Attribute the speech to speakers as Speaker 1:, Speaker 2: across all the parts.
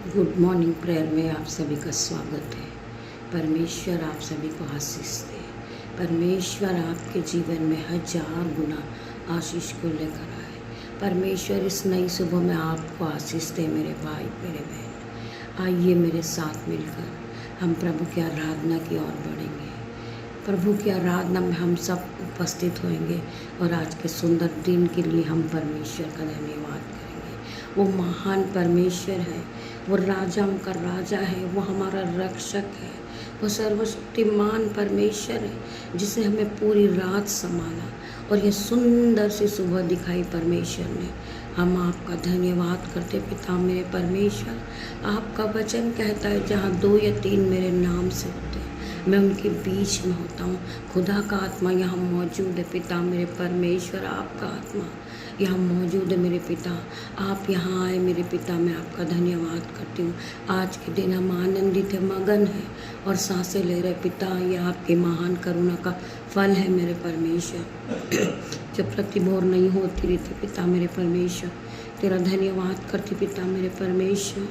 Speaker 1: Good morning prayer में आप सभी का स्वागत है। परमेश्वर आप सभी को आशीष दे। परमेश्वर आपके जीवन में 1000 गुना आशीष को लेकर आए। परमेश्वर इस नई सुबह में आपको आशीष दे। मेरे भाई मेरे बहन, आइए मेरे साथ मिलकर हम प्रभु की आराधना की ओर बढ़ेंगे। प्रभु की आराधना में हम सब उपस्थित होंगे और आज के सुंदर दिन के लिए हम परमेश्वर का धन्यवाद करेंगे। वो महान परमेश्वर है, वो राजाओं का राजा है, वो हमारा रक्षक है, वो सर्वशक्तिमान परमेश्वर है जिसे हमें पूरी रात संभाला और ये सुंदर सी सुबह दिखाई परमेश्वर ने। हम आपका धन्यवाद करते पिता मेरे परमेश्वर। आपका वचन कहता है जहाँ 2 या 3 मेरे नाम से होते हैं मैं उनके बीच में होता हूँ। खुदा का आत्मा यहाँ मौजूद है पिता मेरे परमेश्वर। आपका आत्मा यहाँ मौजूद है मेरे पिता। आप यहाँ आए मेरे पिता। मैं आपका धन्यवाद करती हूँ। आज के दिन हम आनंदित है, मगन है और सांसें ले रहे पिता। ये आपकी महान करुणा का फल है मेरे परमेश्वर। जब प्रतिभोर नहीं होती रहती पिता मेरे परमेश्वर, तेरा धन्यवाद करती पिता मेरे परमेश्वर।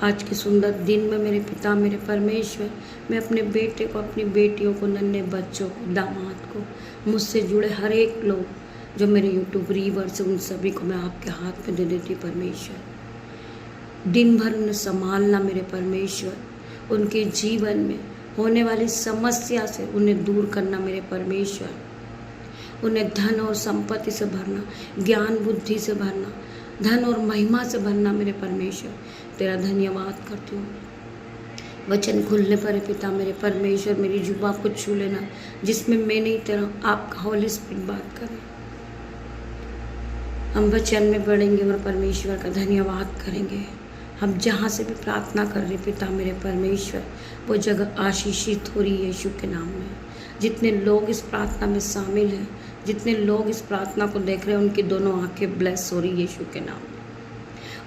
Speaker 1: आज के सुंदर दिन में मेरे पिता मेरे परमेश्वर, मैं अपने बेटे को, अपनी बेटियों को, नन्हे बच्चों को, दामाद को, मुझसे जुड़े हर एक लोग जो मेरे यूट्यूब रीवर से, उन सभी को मैं आपके हाथ में दे देती परमेश्वर। दिन भर उन्हें संभालना मेरे परमेश्वर। उनके जीवन में होने वाली समस्या से उन्हें दूर करना मेरे परमेश्वर। उन्हें धन और संपत्ति से भरना, ज्ञान बुद्धि से भरना, धन और महिमा से भरना मेरे परमेश्वर। तेरा धन्यवाद करती हूँ। वचन खुलने पर पिता मेरे परमेश्वर मेरी जुबान को छू लेना, जिसमें मैं नहीं तेरा आपका होली स्पिरिट बात करे। हम वचन में बढ़ेंगे और परमेश्वर का धन्यवाद करेंगे। हम जहाँ से भी प्रार्थना कर रहे पिता मेरे परमेश्वर, वो जगह आशीषित हो रही है यीशु के नाम में। जितने लोग इस प्रार्थना में शामिल हैं, जितने लोग इस प्रार्थना को देख रहे हैं, उनकी दोनों आंखें ब्लेस हो रही है यीशु के नाम में।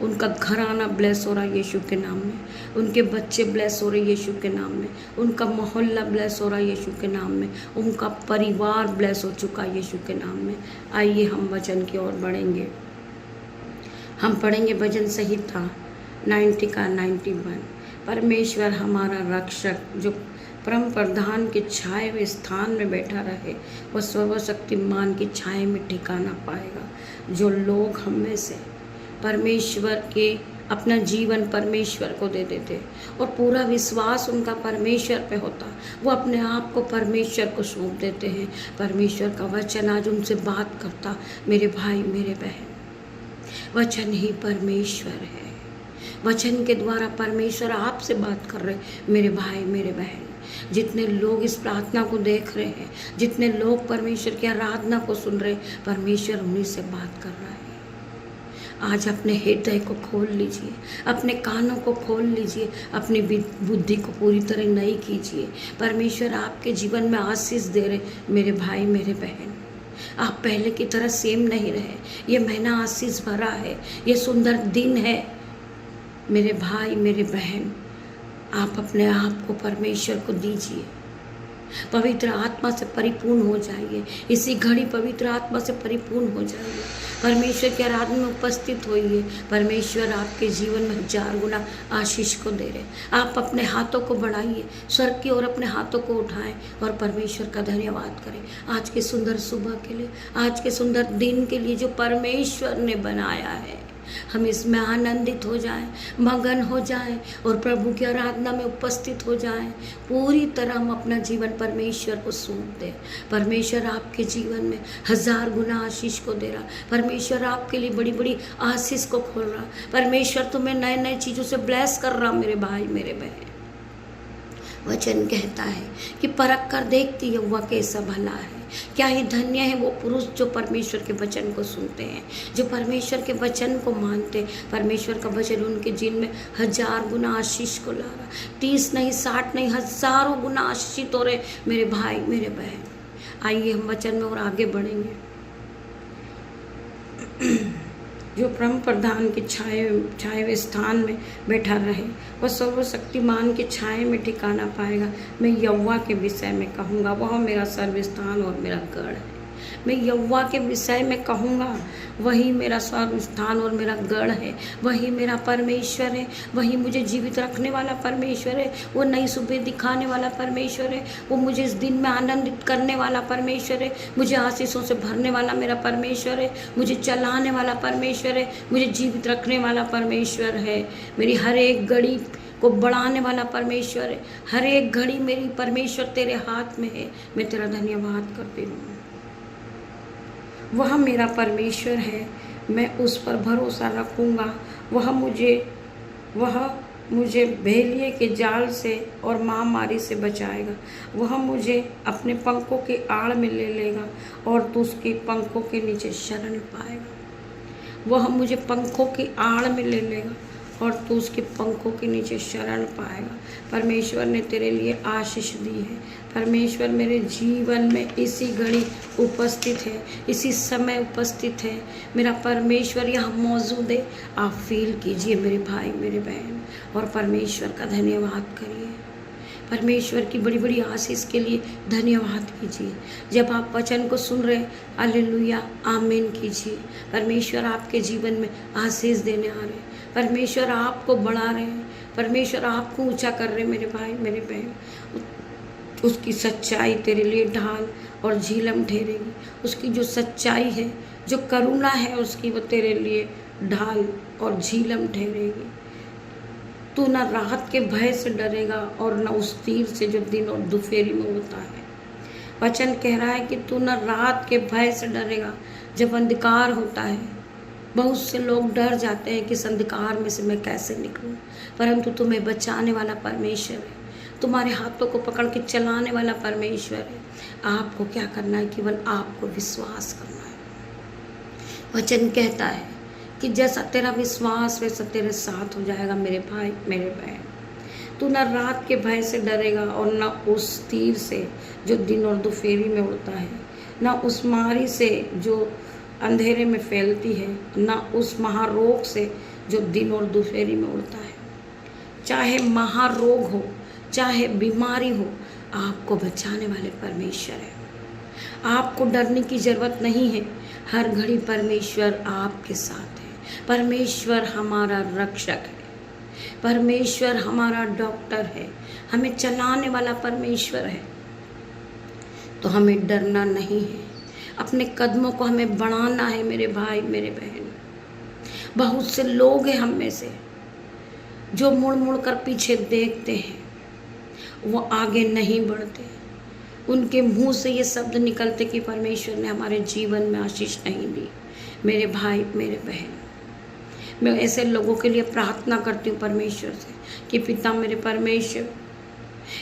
Speaker 1: उनका घर आना ब्लेस हो रहा है यीशु के नाम में। उनके बच्चे ब्लेस हो रहे यीशु के नाम में। उनका मोहल्ला ब्लेस हो रहा है यीशु के नाम में। उनका परिवार ब्लेस हो चुका है यीशु के नाम में। आइए हम वचन की ओर बढ़ेंगे। हम पढ़ेंगे भजन संहिता 90 का 91। परमेश्वर हमारा रक्षक जो परम प्रधान के छाए हुए स्थान में बैठा रहे, वह सर्वशक्तिमान की छाए में ठिकाना पाएगा। जो लोग हम में से परमेश्वर के अपना जीवन परमेश्वर को दे देते और पूरा विश्वास उनका परमेश्वर पे होता, वो अपने आप को परमेश्वर को सौंप देते हैं। परमेश्वर का वचन आज उनसे बात करता। मेरे भाई मेरे बहन, वचन ही परमेश्वर है। वचन के द्वारा परमेश्वर आपसे बात कर रहे मेरे भाई मेरे बहन। जितने लोग इस प्रार्थना को देख रहे हैं, जितने लोग परमेश्वर की आराधना को सुन रहे, परमेश्वर उन्हीं से बात कर रहा है। आज अपने हृदय को खोल लीजिए, अपने कानों को खोल लीजिए, अपनी बुद्धि को पूरी तरह नई कीजिए। परमेश्वर आपके जीवन में आशीष दे रहे मेरे भाई मेरे बहन। आप पहले की तरह सेम नहीं रहे। ये महीना आशीष भरा है, ये सुंदर दिन है मेरे भाई मेरे बहन। आप अपने आप को परमेश्वर को दीजिए। पवित्र आत्मा से परिपूर्ण हो जाइए। इसी घड़ी पवित्र आत्मा से परिपूर्ण हो जाइए। परमेश्वर की आराधना में उपस्थित होइए। परमेश्वर आपके जीवन में 1000 गुना आशीष को दे रहे। आप अपने हाथों को बढ़ाइए, स्वर्ग की ओर अपने हाथों को उठाएं और परमेश्वर का धन्यवाद करें आज के सुंदर सुबह के लिए, आज के सुंदर दिन के लिए जो परमेश्वर ने बनाया है। हम इसमें आनंदित हो जाएं, मगन हो जाएं और प्रभु की आराधना में उपस्थित हो जाएं। पूरी तरह हम अपना जीवन परमेश्वर को सौंप दें। परमेश्वर आपके जीवन में 1000 गुना आशीष को दे रहा। परमेश्वर आपके लिए बड़ी बड़ी आशीष को खोल रहा। परमेश्वर तुम्हें नए नए चीज़ों से ब्लेस कर रहा मेरे भाई मेरे बहन। वचन कहता है कि परख कर देखती है वह कैसा भला है। क्या ही धन्य है वो पुरुष जो परमेश्वर के वचन को सुनते हैं, जो परमेश्वर के वचन को मानते। परमेश्वर का वचन उनके जीवन में 1000 गुना आशीष को ला रहा। 30 नहीं, 60 नहीं, हजारों गुना आशीषित हो रहे मेरे भाई मेरे बहन। आइए हम वचन में और आगे बढ़ेंगे। जो परम प्रधान के छाए हुए स्थान में बैठा रहे, वह सर्वशक्तिमान के छाए में ठिकाना पाएगा। मैं यहोवा के विषय में कहूँगा, वह मेरा सर्वस्थान और मेरा गढ़ है। मैं यहोवा के विषय में कहूँगा, वही मेरा स्वर्ग स्थान और मेरा गढ़ है, वही मेरा परमेश्वर है, वही मुझे जीवित रखने वाला परमेश्वर है, वो नई सुबह दिखाने वाला परमेश्वर है, वो मुझे इस दिन में आनंदित करने वाला परमेश्वर है, मुझे आशीषों से भरने वाला मेरा परमेश्वर है, मुझे चलाने वाला परमेश्वर है, मुझे जीवित रखने वाला परमेश्वर है, मेरी हर एक घड़ी को बढ़ाने वाला परमेश्वर है, हर एक घड़ी मेरी परमेश्वर तेरे हाथ में है। मैं तेरा धन्यवाद करती हूँ। वह मेरा परमेश्वर है, मैं उस पर भरोसा रखूँगा। वह मुझे भेलिए के जाल से और महामारी से बचाएगा। वह मुझे अपने पंखों के आड़ में ले लेगा और तू उसके पंखों के नीचे शरण पाएगा। वह मुझे पंखों की आड़ में ले लेगा और तू उसके पंखों के नीचे शरण पाएगा। परमेश्वर ने तेरे लिए आशीष दी है। परमेश्वर मेरे जीवन में इसी घड़ी उपस्थित है, इसी समय उपस्थित है। मेरा परमेश्वर यहाँ मौजूद है। आप फील कीजिए मेरे भाई मेरे बहन, और परमेश्वर का धन्यवाद करिए। परमेश्वर की बड़ी बड़ी आशीष के लिए धन्यवाद कीजिए। जब आप वचन को सुन रहे हैं, हालेलुया आमीन कीजिए। परमेश्वर आपके जीवन में आशीष देने आ रहे हैं। परमेश्वर आपको बढ़ा रहे हैं। परमेश्वर आपको ऊंचा कर रहे हैं मेरे भाई मेरे बहन। उसकी सच्चाई तेरे लिए ढाल और झीलम ठहरेगी। उसकी जो सच्चाई है, जो करुणा है उसकी, वो तेरे लिए ढाल और झीलम ठहरेगी। तू न रात के भय से डरेगा और न उस तीर से जो दिन और दोपहरी में होता है। वचन कह रहा है कि तू न रात के भय से डरेगा जब अंधकार होता है। बहुत से लोग डर जाते हैं कि इस अंधकार में से मैं कैसे निकलूं, परंतु तुम्हें बचाने वाला परमेश्वर है, तुम्हारे हाथों को पकड़ के चलाने वाला परमेश्वर है। आपको क्या करना है? केवल आपको विश्वास करना है। वचन कहता है कि जैसा तेरा विश्वास वैसा तेरे साथ हो जाएगा मेरे भाई मेरे बहन। तू न रात के भय से डरेगा और न उस तीर से जो दिन और दोपहरी में उड़ता है, न उस मारी से जो अंधेरे में फैलती है, न उस महारोग से जो दिन और दोपहरी में उड़ता है। चाहे महारोग हो, चाहे बीमारी हो, आपको बचाने वाले परमेश्वर है। आपको डरने की जरूरत नहीं है। हर घड़ी परमेश्वर आपके साथ है। परमेश्वर हमारा रक्षक है। परमेश्वर हमारा डॉक्टर है। हमें चलाने वाला परमेश्वर है। तो हमें डरना नहीं है। अपने कदमों को हमें बढ़ाना है मेरे भाई मेरे बहन। बहुत से लोग हैं हम में से जो मुड़ मुड़ कर पीछे देखते हैं, वो आगे नहीं बढ़ते। उनके मुंह से ये शब्द निकलते कि परमेश्वर ने हमारे जीवन में आशीष नहीं दी। मेरे भाई मेरे बहन, मैं ऐसे लोगों के लिए प्रार्थना करती हूँ परमेश्वर से कि पिता मेरे परमेश्वर,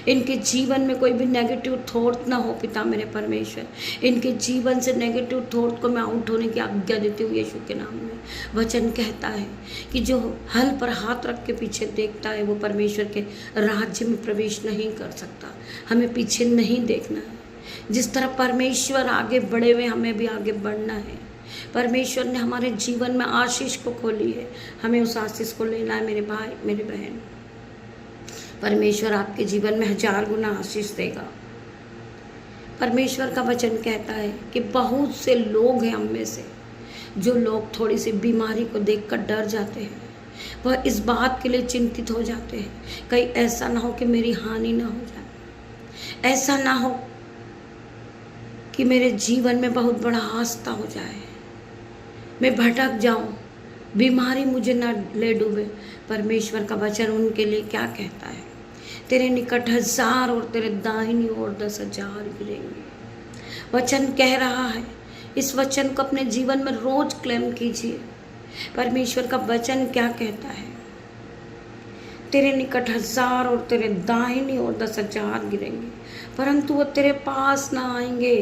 Speaker 1: इनके जीवन में कोई भी नेगेटिव थॉट ना हो। पिता मेरे परमेश्वर, इनके जीवन से नेगेटिव थॉट को मैं आउट होने की आज्ञा देती हूँ यीशु के नाम में। वचन कहता है कि जो हल पर हाथ रख के पीछे देखता है वो परमेश्वर के राज्य में प्रवेश नहीं कर सकता। हमें पीछे नहीं देखना है। जिस तरह परमेश्वर आगे बढ़े हुए, हमें भी आगे बढ़ना है। परमेश्वर ने हमारे जीवन में आशीष को खोली है, हमें उस आशीष को लेना है मेरे भाई मेरे बहन। परमेश्वर आपके जीवन में 1000 गुना आशीष देगा। परमेश्वर का वचन कहता है कि बहुत से लोग हैं हम में से जो लोग थोड़ी सी बीमारी को देखकर डर जाते हैं। वह इस बात के लिए चिंतित हो जाते हैं, कहीं ऐसा ना हो कि मेरी हानि ना हो जाए, ऐसा ना हो कि मेरे जीवन में बहुत बड़ा हादसा हो जाए, मैं भटक जाऊं, बीमारी मुझे ना ले डूबे। परमेश्वर का वचन उनके लिए क्या कहता है? तेरे निकट 1000 और तेरे दाहिनी ओर 10,000 गिरेंगे। वचन कह रहा है, इस वचन को अपने जीवन में रोज क्लेम कीजिए। परमेश्वर का वचन क्या कहता है? तेरे निकट 1000 और तेरे दाहिनी ओर 10,000 गिरेंगे, परंतु वो तेरे पास ना आएंगे।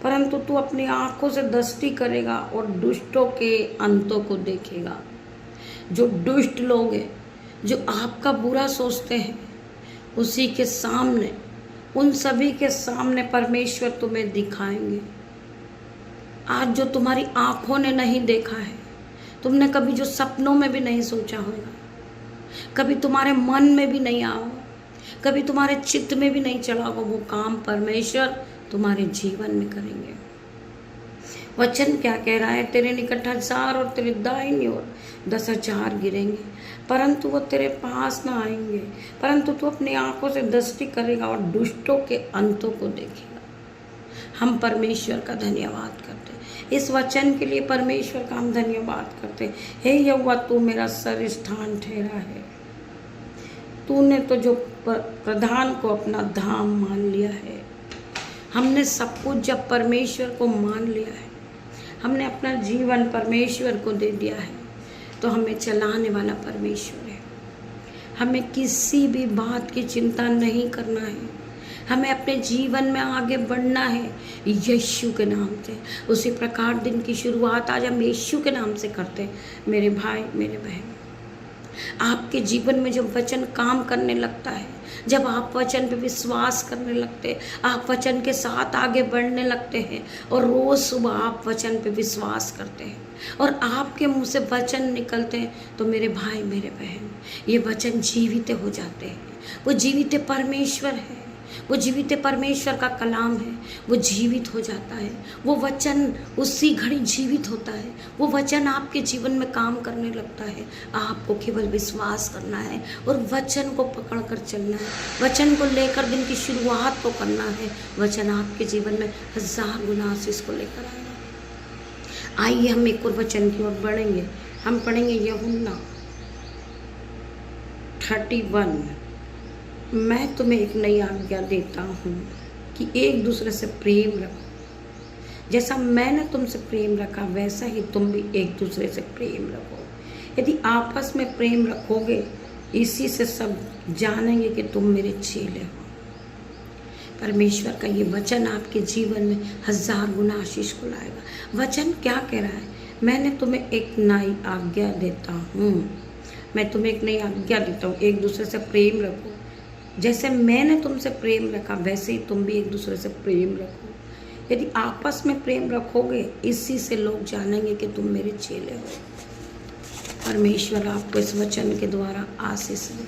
Speaker 1: परंतु तू अपनी आंखों से दृष्टि करेगा और दुष्टों के अंतों को देखेगा। जो दुष्ट लोग हैं, जो आपका बुरा सोचते हैं, उसी के सामने, उन सभी के सामने परमेश्वर तुम्हें दिखाएंगे। आज जो तुम्हारी आंखों ने नहीं देखा है, तुमने कभी जो सपनों में भी नहीं सोचा होगा, कभी तुम्हारे मन में भी नहीं आओ, कभी तुम्हारे चित्त में भी नहीं चला होगा, वो काम परमेश्वर तुम्हारे जीवन में करेंगे। वचन क्या कह रहा है? तेरे निकट 1000 और तेरे दाहिनी ओर 10,000 गिरेंगे, परंतु वो तेरे पास ना आएंगे। परंतु तू अपनी आंखों से दृष्टि करेगा और दुष्टों के अंतों को देखेगा। हम परमेश्वर का धन्यवाद करते हैं, इस वचन के लिए परमेश्वर का हम धन्यवाद करते हैं। हे यहोवा, तू मेरा सर स्थान ठहरा है। तूने तो जो प्रधान को अपना धाम मान लिया है। हमने सब कुछ जब परमेश्वर को मान लिया है, हमने अपना जीवन परमेश्वर को दे दिया है, तो हमें चलाने वाला परमेश्वर है। हमें किसी भी बात की चिंता नहीं करना है। हमें अपने जीवन में आगे बढ़ना है यीशु के नाम से। उसी प्रकार दिन की शुरुआत आज हम यीशु के नाम से करते हैं। मेरे भाई, मेरे बहन, आपके जीवन में जब वचन काम करने लगता है, जब आप वचन पे विश्वास करने लगते हैं, आप वचन के साथ आगे बढ़ने लगते हैं और रोज़ सुबह आप वचन पे विश्वास करते हैं और आपके मुंह से वचन निकलते हैं, तो मेरे भाई, मेरे बहन, ये वचन जीवित हो जाते हैं। वो जीवित परमेश्वर है, वो जीवित परमेश्वर का कलाम है, वो जीवित हो जाता है। वो वचन उसी घड़ी जीवित होता है। वो वचन आपके जीवन में काम करने लगता है। आपको केवल विश्वास करना है और वचन को पकड़ कर चलना है। वचन को लेकर दिन की शुरुआत को करना है। वचन आपके जीवन में 1000 गुना आशीष को लेकर आएगा। आइए हम एक और वचन की ओर बढ़ेंगे। हम पढ़ेंगे यूहन्ना 31। मैं तुम्हें एक नई आज्ञा देता हूँ कि एक दूसरे से प्रेम रखो। जैसा मैंने तुमसे प्रेम रखा, वैसा ही तुम भी एक दूसरे से प्रेम रखो। यदि आपस में प्रेम रखोगे, इसी से सब जानेंगे कि तुम मेरे चेले हो। परमेश्वर का ये वचन आपके जीवन में 1000 गुना आशीष को लाएगा। वचन क्या कह रहा है? मैंने तुम्हें एक नई आज्ञा देता हूँ। मैं तुम्हें एक नई आज्ञा देता हूँ, एक दूसरे से प्रेम रखो। जैसे मैंने तुमसे प्रेम रखा, वैसे ही तुम भी एक दूसरे से प्रेम रखो। यदि आपस में प्रेम रखोगे, इसी से लोग जानेंगे कि तुम मेरे चेले हो। परमेश्वर आपको इस वचन के द्वारा आशीष दे।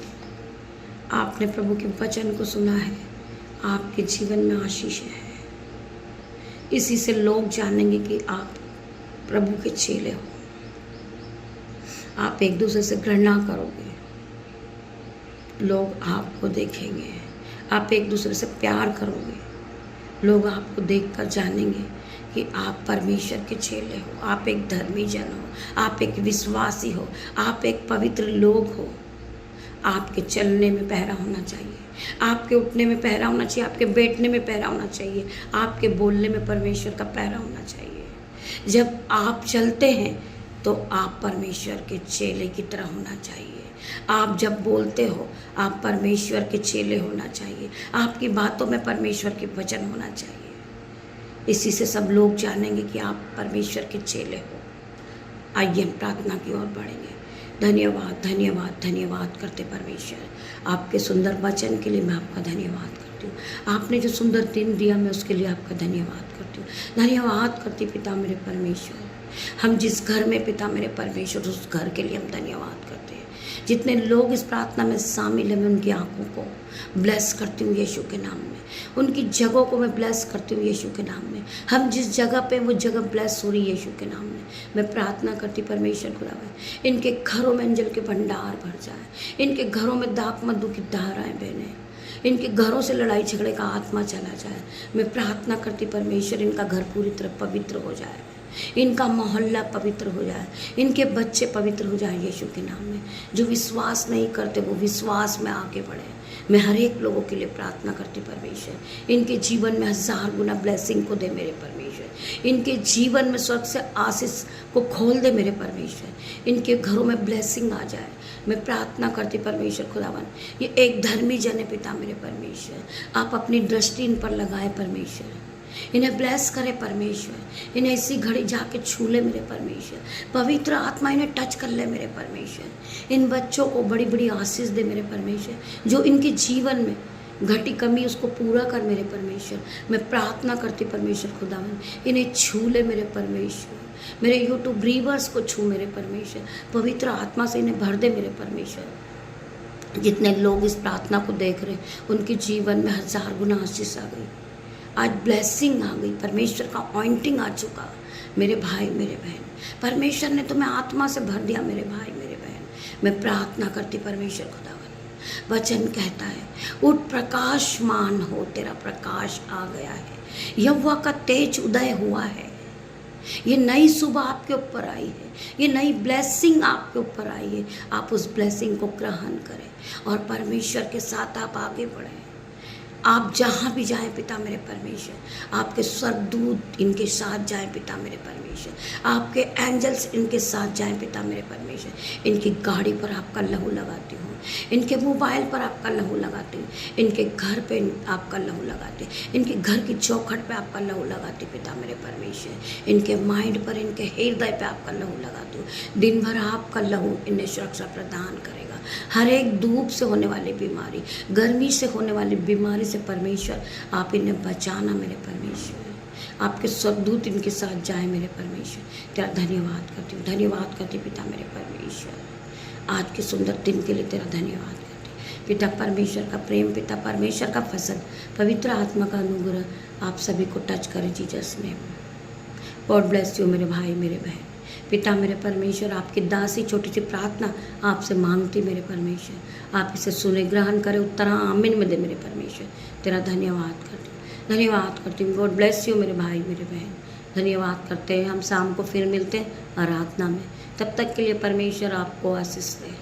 Speaker 1: आपने प्रभु के वचन को सुना है, आपके जीवन में आशीष है। इसी से लोग जानेंगे कि आप प्रभु के चेले हो। आप एक दूसरे से घृणा करोगे, लोग आपको देखेंगे। आप एक दूसरे से प्यार करोगे, लोग आपको देखकर जानेंगे कि आप परमेश्वर के चेले हो। आप एक धर्मी जन हो, आप एक विश्वासी हो, आप एक पवित्र लोग हो। आपके चलने में पहरा होना चाहिए, आपके उठने में पहरा होना चाहिए, आपके बैठने में पहरा होना चाहिए, आपके बोलने में परमेश्वर का पहरा होना चाहिए। जब आप चलते हैं तो आप परमेश्वर के चेले की तरह होना चाहिए। आप जब बोलते हो, आप परमेश्वर के चेले होना चाहिए। आपकी बातों में परमेश्वर के वचन होना चाहिए। इसी से सब लोग जानेंगे कि आप परमेश्वर के चेले हो। आइए हम प्रार्थना की ओर बढ़ेंगे। धन्यवाद, धन्यवाद, धन्यवाद करते परमेश्वर, आपके सुंदर वचन के लिए मैं आपका धन्यवाद करती हूँ। आपने जो सुंदर दिन दिया, मैं उसके लिए आपका धन्यवाद करती हूँ। धन्यवाद करती पिता मेरे परमेश्वर। हम जिस घर में पिता मेरे परमेश्वर, उस घर के लिए हम धन्यवाद करते हैं। जितने लोग इस प्रार्थना में शामिल हैं, मैं उनकी आंखों को ब्लेस करती हूँ यीशु के नाम में। उनकी जगहों को मैं ब्लेस करती हूँ यीशु के नाम में। हम जिस जगह पे, वो जगह ब्लेस हो रही है यीशु के नाम में। मैं प्रार्थना करती परमेश्वर खुदावन, इनके घरों में अंजल के भंडार भर जाए। इनके घरों में दाख मधु की धाराएं बहने। इनके घरों से लड़ाई झगड़े का आत्मा चला जाए। मैं प्रार्थना करती परमेश्वर, इनका घर पूरी तरह पवित्र हो जाए, इनका मोहल्ला पवित्र हो जाए, इनके बच्चे पवित्र हो जाए यीशु के नाम में। जो विश्वास नहीं करते, वो विश्वास में आगे बढ़े। मैं हर एक लोगों के लिए प्रार्थना करती परमेश्वर, इनके जीवन में 1000 गुना ब्लेसिंग को दे मेरे परमेश्वर। इनके जीवन में स्वर्ग से आशीष को खोल दे मेरे परमेश्वर। इनके घरों में ब्लेसिंग आ जाए। मैं प्रार्थना करती परमेश्वर खुदावन, ये एक धर्मी जन है पिता मेरे परमेश्वर। आप अपनी दृष्टि इन पर लगाए परमेश्वर, इन्हें ब्लेस करे परमेश्वर। इन्हें इसी घड़ी जाके छू ले मेरे परमेश्वर। पवित्र आत्मा इन्हें टच कर ले मेरे परमेश्वर। इन बच्चों को बड़ी बड़ी आशीष दे मेरे परमेश्वर। जो इनके जीवन में घटी कमी, उसको पूरा कर मेरे परमेश्वर। मैं प्रार्थना करती परमेश्वर खुदावन, इन्हें छू ले मेरे परमेश्वर। मेरे यूट्यूब व्यूअर्स को छू मेरे परमेश्वर। पवित्र आत्मा से इन्हें भर दे मेरे परमेश्वर। जितने लोग इस प्रार्थना को देख रहे हैं, उनके जीवन में 1000 गुना आशीष आ गई। आज ब्लेसिंग आ गई, परमेश्वर का ऑइंटिंग आ चुका। मेरे भाई मेरे बहन, परमेश्वर ने तुम्हें आत्मा से भर दिया मेरे भाई मेरे बहन। मैं प्रार्थना करती परमेश्वर खुदावन, वचन कहता है उठ प्रकाशमान हो, तेरा प्रकाश आ गया है, यहोवा का तेज उदय हुआ है। ये नई सुबह आपके ऊपर आई है, ये नई ब्लेसिंग आपके ऊपर आई है। आप उस ब्लेसिंग को ग्रहण करें और परमेश्वर के साथ आप आगे बढ़ें। आप जहाँ भी जाएं पिता मेरे परमेश्वर, आपके स्वर्गदूत इनके साथ जाएं पिता मेरे परमेश्वर, आपके एंजल्स इनके साथ जाएं पिता मेरे परमेश्वर। इनकी गाड़ी पर आपका लहू लगाती हूँ, इनके मोबाइल पर आपका लहू लगाती हूँ, इनके घर पे आपका लहू लगाती, इनके घर की चौखट पे आपका लहू लगाती पिता मेरे परमेश्वर। इनके माइंड पर, इनके हृदय पे आपका लहू लगाती हूँ। दिन भर आपका लहू इन्हें सुरक्षा प्रदान करेगा। हर एक धूप से होने वाली बीमारी, गर्मी से होने वाली बीमारी से परमेश्वर आप इन्हें बचाना मेरे परमेश्वर। आपके स्वर्गदूत इनके साथ जाए मेरे परमेश्वर। तेरा धन्यवाद करती हूँ, धन्यवाद करती पिता मेरे परमेश्वर। आज के सुंदर दिन के लिए तेरा धन्यवाद करती पिता परमेश्वर। का प्रेम, पिता परमेश्वर का फसल, पवित्र आत्मा का अनुग्रह आप सभी को टच करे Jesus name. God bless you मेरे भाई मेरे बहन। पिता मेरे परमेश्वर, आपकी दासी छोटी सी प्रार्थना आपसे मांगती मेरे परमेश्वर, आप इसे सुने, ग्रहण करें, उत्तर आमीन में दे मेरे परमेश्वर। तेरा धन्यवाद करती हूँ, धन्यवाद करती हूँ। गॉड ब्लेस यू मेरे भाई मेरे बहन। धन्यवाद करते हैं। हम शाम को फिर मिलते हैं आराधना में। तब तक के लिए परमेश्वर आपको आशीष दे।